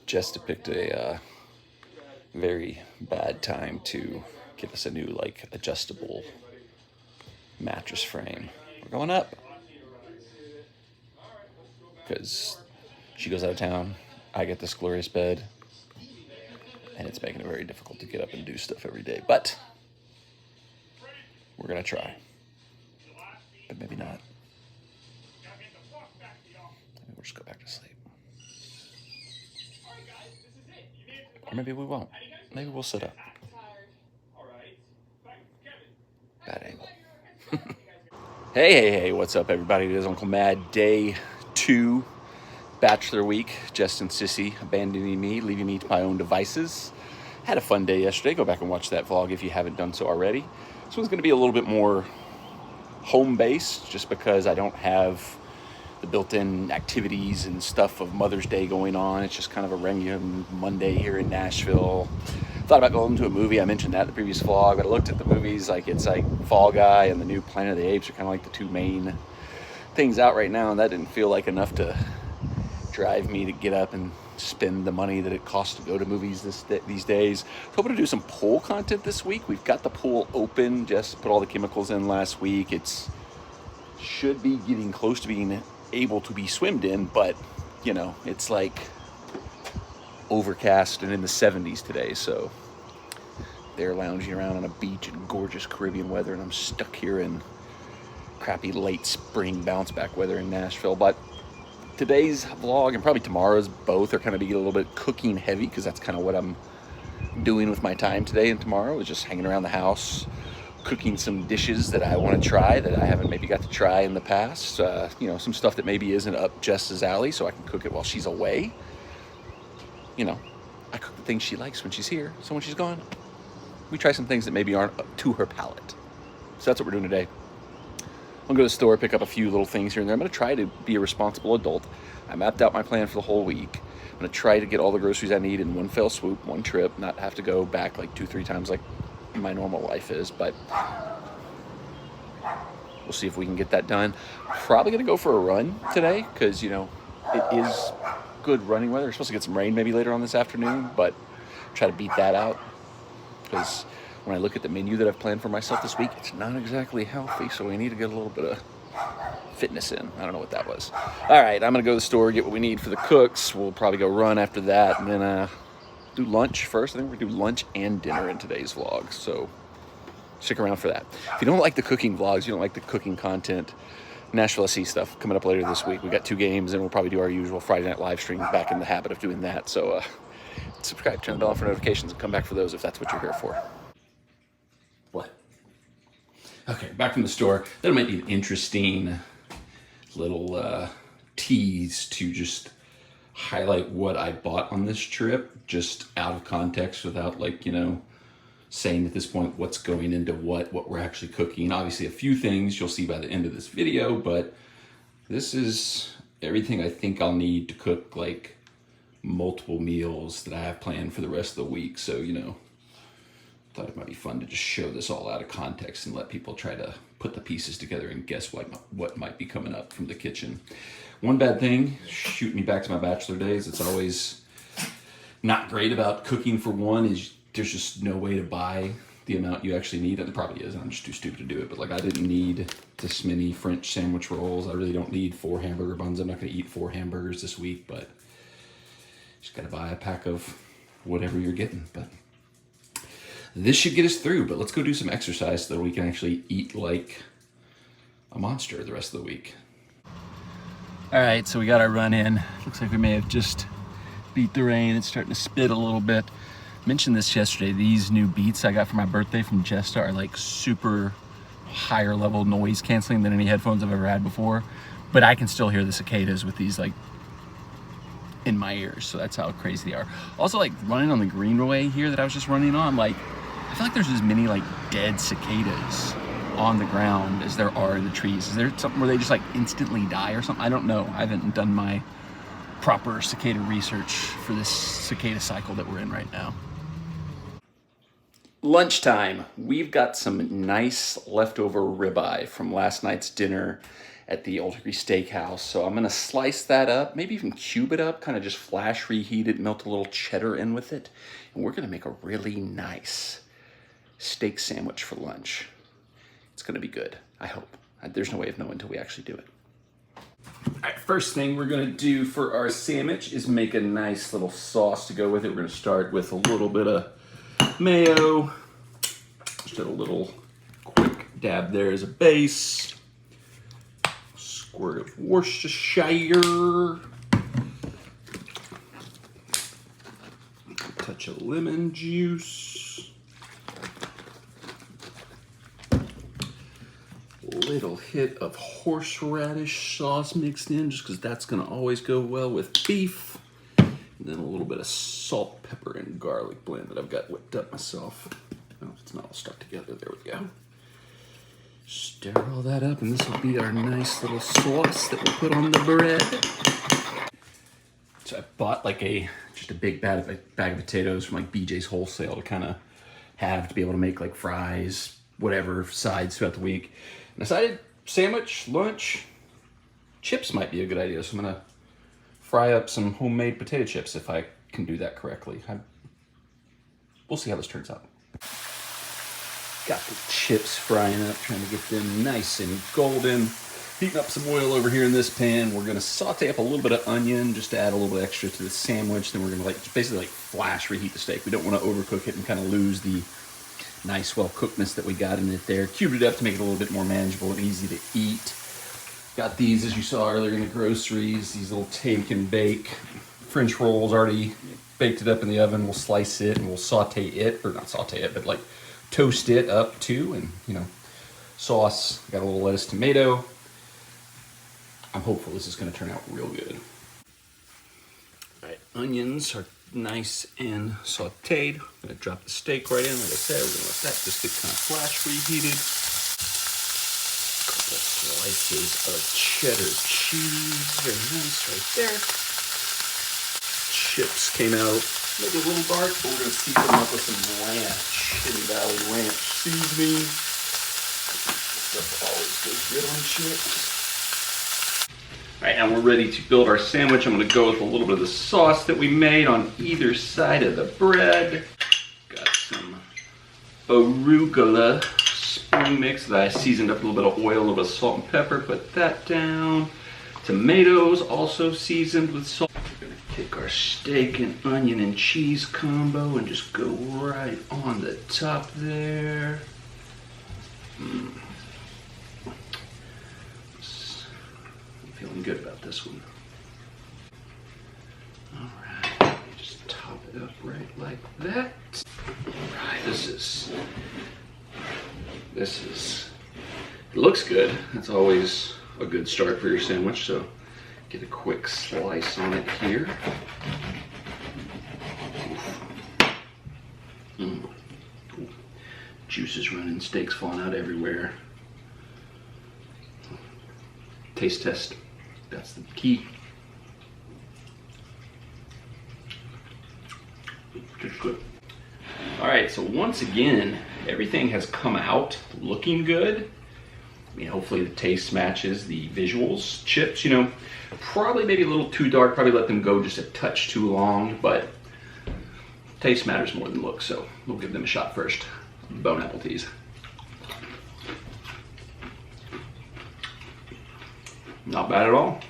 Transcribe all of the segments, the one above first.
Jess picked a very bad time to get us a new adjustable mattress frame. We're going up because she goes out of town. I get this glorious bed, and it's making it very difficult to get up and do stuff every day. But we're gonna try, but maybe not. Maybe we'll just go back to sleep, or maybe we won't. Maybe we'll sit up. Bad angle. Hey, what's up, everybody? It is Uncle Mad, day 2, Bachelor week. Jess and Sissy abandoning me, leaving me to my own devices. Had a fun day yesterday. Go back and watch that vlog if you haven't done so already. This one's going to be a little bit more home-based, just because I don't have the built-in activities and stuff of Mother's Day going on. It's just kind of a regular Monday here in Nashville. Thought about going to a movie. I mentioned that in the previous vlog, but I looked at the movies. It's like Fall Guy and the new Planet of the Apes are kind of like the two main things out right now, and that didn't feel like enough to drive me to get up and spend the money that it costs to go to movies these days. Hoping to do some pool content this week. We've got the pool open. Just put all the chemicals in last week. It's should be getting close to being able to be swimmed in, but you know, it's like overcast and in the 70s today, so they're lounging around on a beach in gorgeous Caribbean weather, and I'm stuck here in crappy late spring bounce back weather in Nashville. But today's vlog and probably tomorrow's both are kind of be a little bit cooking heavy, because that's kind of what I'm doing with my time today and tomorrow, is just hanging around the house, cooking some dishes that I want to try that I haven't maybe got to try in the past. You know, some stuff that maybe isn't up Jess's alley, so I can cook it while she's away. You know, I cook the things she likes when she's here, so when she's gone, we try some things that maybe aren't up to her palate. So that's what we're doing today. I'll go to the store, pick up a few little things here and there. I'm going to try to be a responsible adult. I mapped out my plan for the whole week. I'm going to try to get all the groceries I need in one fell swoop, one trip, not have to go back like 2-3 times like my normal life is, but we'll see if we can get that done. Probably going to go for a run today, because, you know, it is good running weather. We're supposed to get some rain maybe later on this afternoon, but try to beat that out, because when I look at the menu that I've planned for myself this week, it's not exactly healthy, so we need to get a little bit of fitness in. I don't know what that was. All right, I'm going to go to the store, get what we need for the cooks. We'll probably go run after that, and then do lunch first. I think we're going to do lunch and dinner in today's vlog, so stick around for that. If you don't like the cooking vlogs, you don't like the cooking content, Nashville SC stuff coming up later this week. We got 2 games, and we'll probably do our usual Friday night live stream. Back in the habit of doing that, so subscribe, turn the bell on for notifications, and come back for those if that's what you're here for. What? Okay, back from the store. That might be an interesting little tease to just highlight what I bought on this trip, just out of context, without, like, you know, saying at this point what's going into what we're actually cooking. Obviously a few things you'll see by the end of this video, but this is everything I think I'll need to cook like multiple meals that I have planned for the rest of the week. So, you know, thought it might be fun to just show this all out of context and let people try to put the pieces together and guess what might be coming up from the kitchen. One bad thing, shooting me back to my Bachelor days, it's always not great about cooking for one, is there's just no way to buy the amount you actually need. And it probably is, I'm just too stupid to do it. But like, I didn't need this many French sandwich rolls. I really don't need 4 hamburger buns. I'm not gonna eat 4 hamburgers this week, but just gotta buy a pack of whatever you're getting. But this should get us through, but let's go do some exercise so that we can actually eat like a monster the rest of the week. All right, so we got our run in. Looks like we may have just beat the rain. It's starting to spit a little bit. Mentioned this yesterday, these new Beats I got for my birthday from Jesta are like super higher level noise canceling than any headphones I've ever had before, but I can still hear the cicadas with these like in my ears, so that's how crazy they are. Also, like running on the greenway here that I was just running on, like I feel like there's as many like dead cicadas on the ground as there are in the trees. Is there something where they just like instantly die or something? I don't know. I haven't done my proper cicada research for this cicada cycle that we're in right now. Lunchtime. We've got some nice leftover ribeye from last night's dinner, at the Old Hickory Steakhouse. So I'm gonna slice that up, maybe even cube it up, kind of just flash reheat it, melt a little cheddar in with it. And we're gonna make a really nice steak sandwich for lunch. It's gonna be good, I hope. There's no way of knowing until we actually do it. All right, first thing we're gonna do for our sandwich is make a nice little sauce to go with it. We're gonna start with a little bit of mayo, just a little quick dab there as a base. Squirt of Worcestershire. A touch of lemon juice. A little hit of horseradish sauce mixed in, just because that's going to always go well with beef. And then a little bit of salt, pepper, and garlic blend that I've got whipped up myself. Oh, it's not all stuck together. There we go. Stir all that up, and this will be our nice little sauce that we'll put on the bread. So I bought like just a big bag of potatoes from like BJ's Wholesale to kind of have to be able to make like fries, whatever sides throughout the week. And I decided sandwich, lunch, chips might be a good idea. So I'm gonna fry up some homemade potato chips if I can do that correctly. We'll see how this turns out. Got the chips frying up, trying to get them nice and golden. Heating up some oil over here in this pan. We're gonna saute up a little bit of onion just to add a little bit extra to the sandwich. Then we're gonna basically flash reheat the steak. We don't wanna overcook it and kind of lose the nice well cookedness that we got in it there. Cubed it up to make it a little bit more manageable and easy to eat. Got these, as you saw earlier in the groceries, these little take and bake French rolls, already baked it up in the oven. We'll slice it and we'll saute it, or not saute it, but like toast it up too, and sauce. Got a little lettuce, tomato. I'm hopeful this is going to turn out real good. All right, onions are nice and sauteed. I'm going to drop the steak right in. Like I said, we're going to let that just get kind of flash reheated. A couple of slices of cheddar cheese, very nice right there. Chips came out maybe a little dark, but we're going to season them up with some ranch, Hidden Valley ranch seasoning. Stuff always goes good on chips. All right, now we're ready to build our sandwich. I'm going to go with a little bit of the sauce that we made on either side of the bread. Got some arugula spring mix that I seasoned up, a little bit of oil, a little bit of salt and pepper. Put that down. Tomatoes also seasoned with salt. We're going to take our steak and onion and cheese combo and just go right on the top there. Feeling good about this one. All right, just top it up right like that. All right, this is, it looks good. That's always a good start for your sandwich, so get a quick slice on it here. Juices running, steaks falling out everywhere. Taste test. That's the key. Just good. All right, so once again, everything has come out looking good. I mean, hopefully the taste matches the visuals. Chips, probably maybe a little too dark, probably let them go just a touch too long, but taste matters more than looks, so we'll give them a shot first. Bone apple teas. Not bad at all.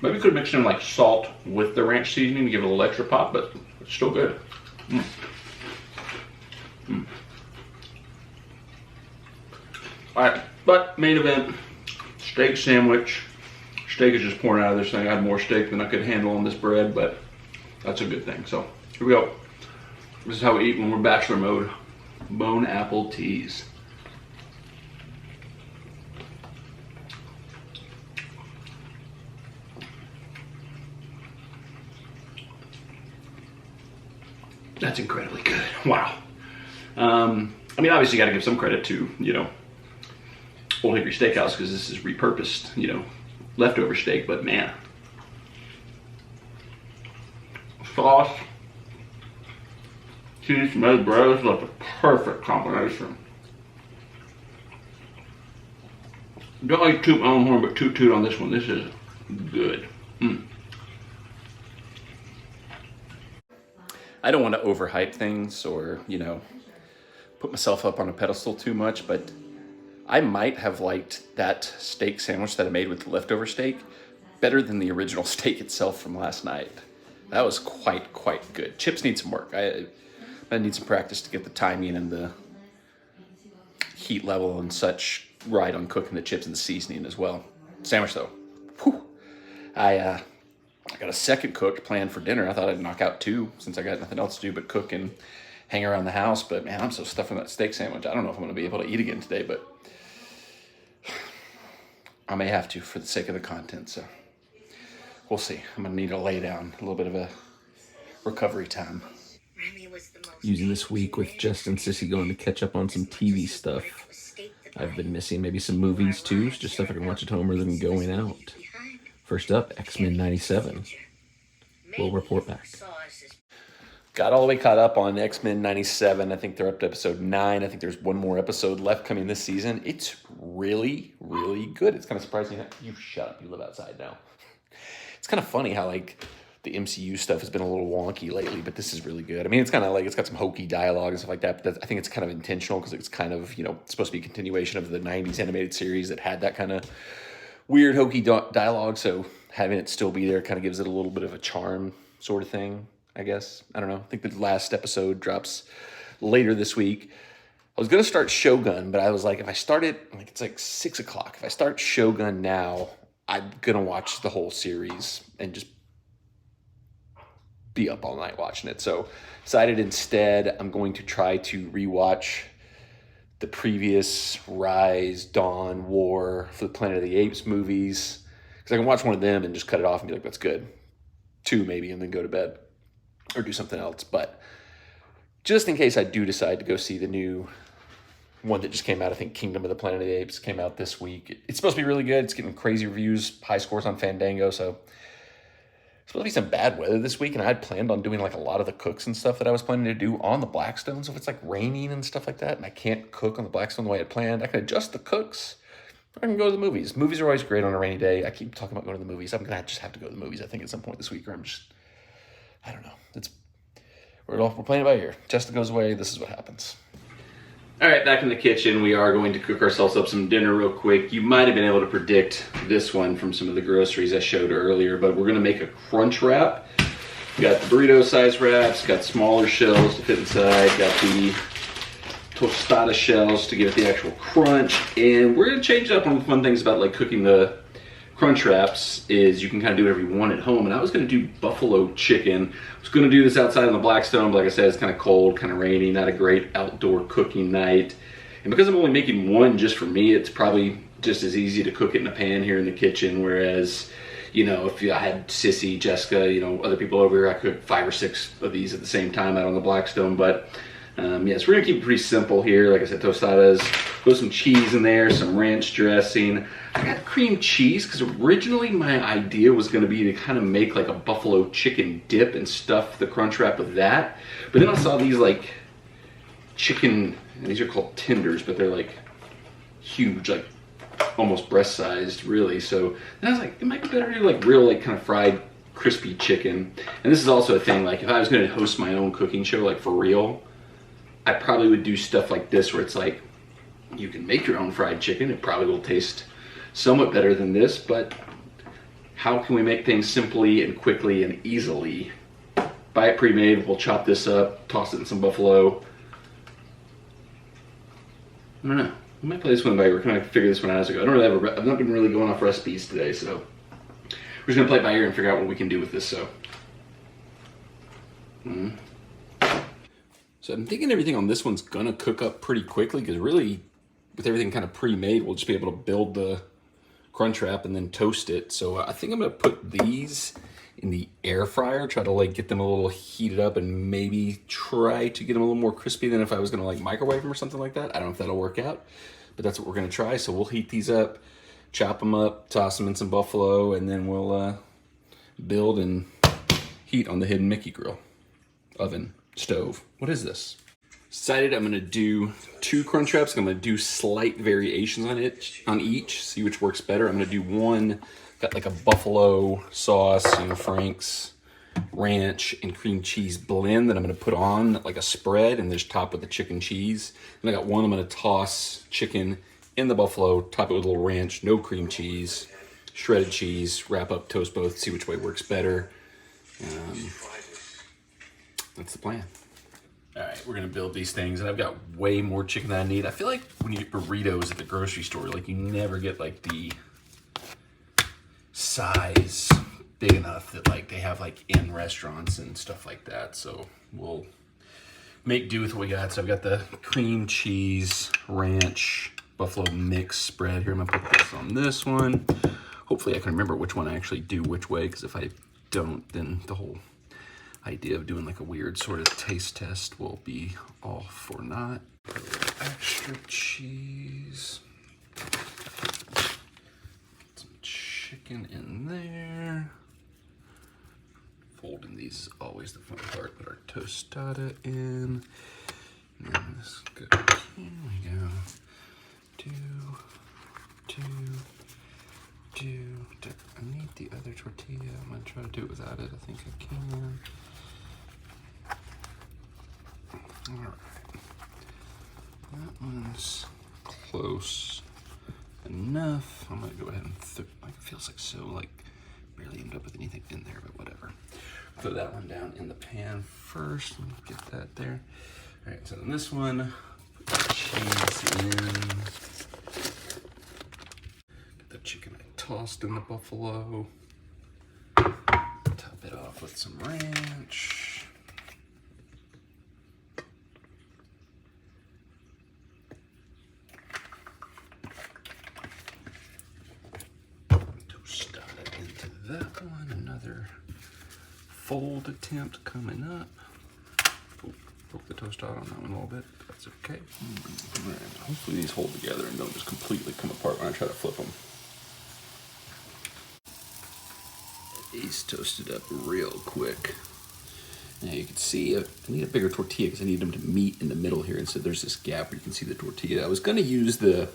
Maybe we could mix in like salt with the ranch seasoning to give it a little extra pop, but it's still good. All right, but main event, steak sandwich. Steak is just pouring out of this thing. I had more steak than I could handle on this bread, but that's a good thing. So here we go. This is how we eat when we're bachelor mode. Bone apple teas. That's incredibly good. Wow. I mean, obviously you got to give some credit to, Old Hickory Steakhouse, because this is repurposed, leftover steak, but man. Sauce, cheese, tomato, bread is like a perfect combination. Don't like toot my own horn, but toot on this one. This is good. I don't want to overhype things or, put myself up on a pedestal too much, but I might have liked that steak sandwich that I made with the leftover steak better than the original steak itself from last night. That was quite good. Chips need some work. I need some practice to get the timing and the heat level and such right on cooking the chips and the seasoning as well. Sandwich though, whew. I got a second cook planned for dinner. I thought I'd knock out two since I got nothing else to do but cook and hang around the house. But man, I'm so stuffed on that steak sandwich. I don't know if I'm going to be able to eat again today, but I may have to for the sake of the content. So we'll see. I'm going to need to lay down a little bit of a recovery time. Using this week with Jess and Sissy going to catch up on some TV stuff. I've been missing maybe some movies too, just stuff I can watch at home rather than going out. First up, X-Men 97. We'll report back. Got all the way caught up on X-Men 97. I think they're up to episode 9. I think there's one more episode left coming this season. It's really good. It's kind of surprising. You shut up. You live outside now. It's kind of funny how the MCU stuff has been a little wonky lately, but this is really good. I mean, it's kind of it's got some hokey dialogue and stuff like that, but I think it's kind of intentional because it's kind of, it's supposed to be a continuation of the 90s animated series that had that kind of weird hokey dialogue, so having it still be there kind of gives it a little bit of a charm sort of thing, I guess. I don't know. I think the last episode drops later this week. I was going to start Shogun, but I was like, if I start it, it's 6 o'clock. If I start Shogun now, I'm going to watch the whole series and just be up all night watching it. So decided instead I'm going to try to rewatch the previous Rise, Dawn, War for the Planet of the Apes movies, because I can watch one of them and just cut it off and be like, that's good. 2 maybe, and then go to bed or do something else. But just in case I do decide to go see the new one that just came out, I think Kingdom of the Planet of the Apes came out this week. It's supposed to be really good. It's getting crazy reviews, high scores on Fandango, so it's supposed to be some bad weather this week, and I had planned on doing a lot of the cooks and stuff that I was planning to do on the Blackstone. So if it's raining and stuff like that, and I can't cook on the Blackstone the way I had planned, I can adjust the cooks. I can go to the movies. Movies are always great on a rainy day. I keep talking about going to the movies. I'm gonna just have to go to the movies, I think, at some point this week, or I don't know. We're playing it by ear. Jessica goes away. This is what happens. All right, back in the kitchen. We are going to cook ourselves up some dinner real quick. You might have been able to predict this one from some of the groceries I showed earlier, but we're gonna make a crunch wrap. We got the burrito size wraps, got smaller shells to fit inside, got the tostada shells to give it the actual crunch, and we're gonna change it up. One of the fun things about cooking the crunch wraps is you can kind of do whatever you want at home, and I was gonna do buffalo chicken. I was gonna do this outside on the Blackstone, but like I said, it's kind of cold, kind of rainy, not a great outdoor cooking night. And because I'm only making one just for me, it's probably just as easy to cook it in a pan here in the kitchen, whereas, if I had Sissy, Jessica, other people over here, I could 5 or 6 of these at the same time out on the Blackstone. But yes, we're gonna keep it pretty simple here. Like I said, tostadas, put some cheese in there, some ranch dressing. I got cream cheese because originally my idea was gonna be to kind of make a buffalo chicken dip and stuff the crunch wrap with that. But then I saw these chicken, and these are called tenders, but they're huge, almost breast sized, really. So then I was like, it might be better to do real kind of fried crispy chicken. And this is also a thing, if I was going to host my own cooking show for real, I probably would do stuff like this where it's you can make your own fried chicken. It probably will taste somewhat better than this, but how can we make things simply and quickly and easily? Buy it pre-made. We'll chop this up, toss it in some buffalo. I don't know. I might play this one by ear. We're kind of figure this one out as I go. I've not been really going off recipes today, so we're just gonna play it by ear and figure out what we can do with this. So I'm thinking everything on this one's gonna cook up pretty quickly, because really, with everything kind of pre-made, we'll just be able to build the crunch wrap and then toast it. So I think I'm gonna put these in the air fryer, try to get them a little heated up, and maybe try to get them a little more crispy than if I was gonna microwave them or something like that. I don't know if that'll work out, but that's what we're gonna try. So we'll heat these up, chop them up, toss them in some buffalo, and then we'll build and heat on the hidden Mickey grill, oven, stove. What is this? Decided I'm gonna do 2 Crunchwraps. I'm gonna do slight variations on each, see which works better. I'm gonna do one, got like a buffalo sauce, Frank's ranch and cream cheese blend that I'm gonna put on like a spread and just top with the chicken cheese. And I got one I'm gonna toss chicken in the buffalo, top it with a little ranch, no cream cheese, shredded cheese, wrap up, toast both, see which way works better. That's the plan. All right, we're gonna build these things, and I've got way more chicken than I need. I feel like when you get burritos at the grocery store, like you never get like the size big enough that like they have like in restaurants and stuff like that. So we'll make do with what we got. So I've got the cream cheese ranch buffalo mix spread here. I'm gonna put this on this one. Hopefully I can remember which one I actually do which way, because if I don't, then the whole idea of doing like a weird sort of taste test will be all for naught. Extra cheese. Some chicken in there. Folding these is always the fun part. Put our tostada in. And then this goes, here we go. I need the other tortilla. I'm gonna try to do it without it. I think I can. All right. That one's close enough. I'm gonna go ahead and like it feels like so like barely ended up with anything in there, but whatever. Throw that one down in the pan first. Let me get that there. All right, so then this one, put the cheese in. Get the chicken I tossed in the buffalo. Top it off with some ranch. That one, another fold attempt coming up. Poke the tostada on that one a little bit. That's okay. Right. Hopefully these hold together and don't just completely come apart when I try to flip them. These toasted up real quick. Now you can see I need a bigger tortilla because I need them to meet in the middle here. And so there's this gap where you can see the tortilla. I was going to use the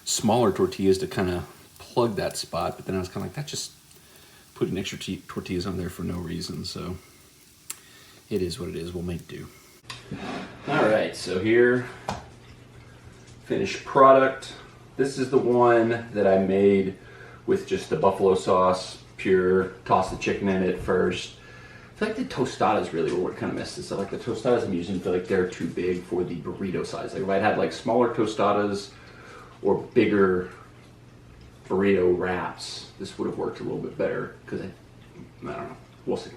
smaller tortillas to kind of plug that spot, but then I was kind of like, that just putting extra tortillas on there for no reason, so it is what it is. We'll make do. All right, so here, finished product. This is the one that I made with just the buffalo sauce, pure, toss the chicken in it first. I feel like the tostadas really were what kind of messed this up. Like the tostadas I'm using, I feel like they're too big for the burrito size. Like if I had like smaller tostadas or bigger burrito wraps, this would have worked a little bit better because I don't know. We'll see.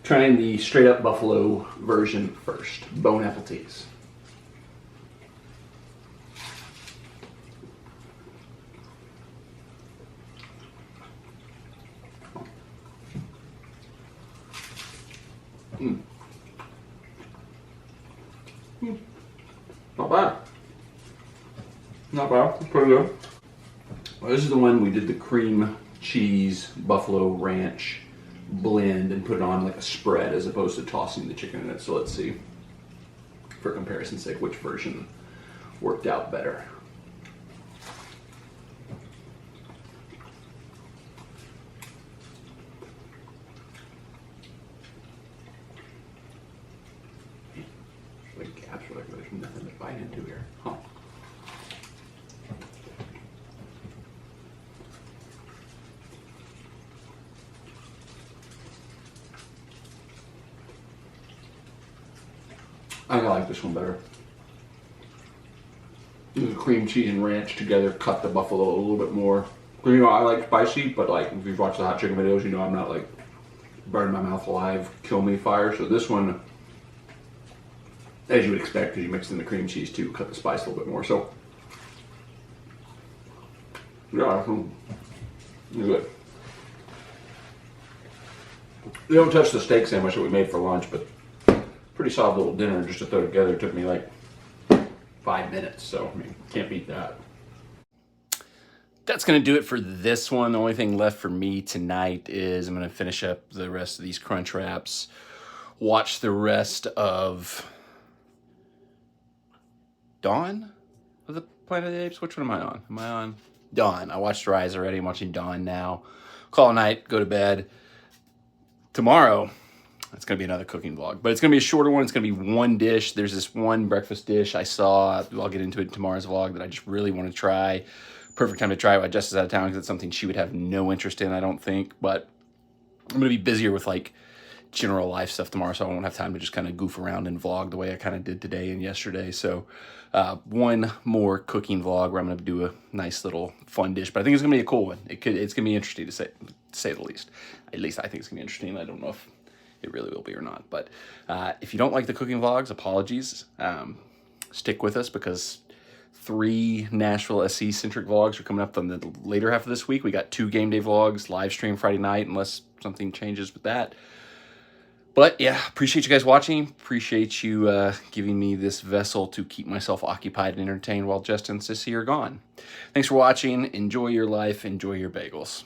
Trying the straight up buffalo version first. Bon appetit. Not bad. Not bad. It's pretty good. Well, this is the one we did the cream cheese buffalo ranch blend and put it on like a spread as opposed to tossing the chicken in it. So let's see, for comparison's sake, which version worked out better. Like gaps where there's nothing to bite into here. Huh. I think I like this one better. The cream cheese and ranch together cut the buffalo a little bit more. You know, I like spicy, but like if you've watched the hot chicken videos, you know I'm not like burning my mouth alive, kill me fire. So this one, as you would expect, because you mixed in the cream cheese too, cut the spice a little bit more. So yeah, it's good. They don't touch the steak sandwich that we made for lunch, but pretty solid little dinner just to throw together. It took me like 5 minutes, so I mean, can't beat that. That's gonna do it for this one. The only thing left for me tonight is I'm gonna finish up the rest of these Crunchwraps, watch the rest of Dawn of the Planet of the Apes? Which one am I on? Am I on Dawn? I watched Rise already. I'm watching Dawn now. Call it night, go to bed. Tomorrow, it's going to be another cooking vlog, but it's going to be a shorter one. It's going to be one dish. There's this one breakfast dish I saw. I'll get into it in tomorrow's vlog that I just really want to try. Perfect time to try it while Jess is out of town because it's something she would have no interest in, I don't think. But I'm going to be busier with like general life stuff tomorrow, so I won't have time to just kind of goof around and vlog the way I kind of did today and yesterday. So one more cooking vlog where I'm going to do a nice little fun dish, but I think it's going to be a cool one. It's going to be interesting to say the least. At least I think it's going to be interesting. I don't know if it really will be or not. But if you don't like the cooking vlogs, apologies. Stick with us because 3 Nashville SC-centric vlogs are coming up on the later half of this week. We got 2 game day vlogs, live stream Friday night, unless something changes with that. But yeah, appreciate you guys watching. Appreciate you giving me this vessel to keep myself occupied and entertained while Justin and Sissy are gone. Thanks for watching. Enjoy your life. Enjoy your bagels.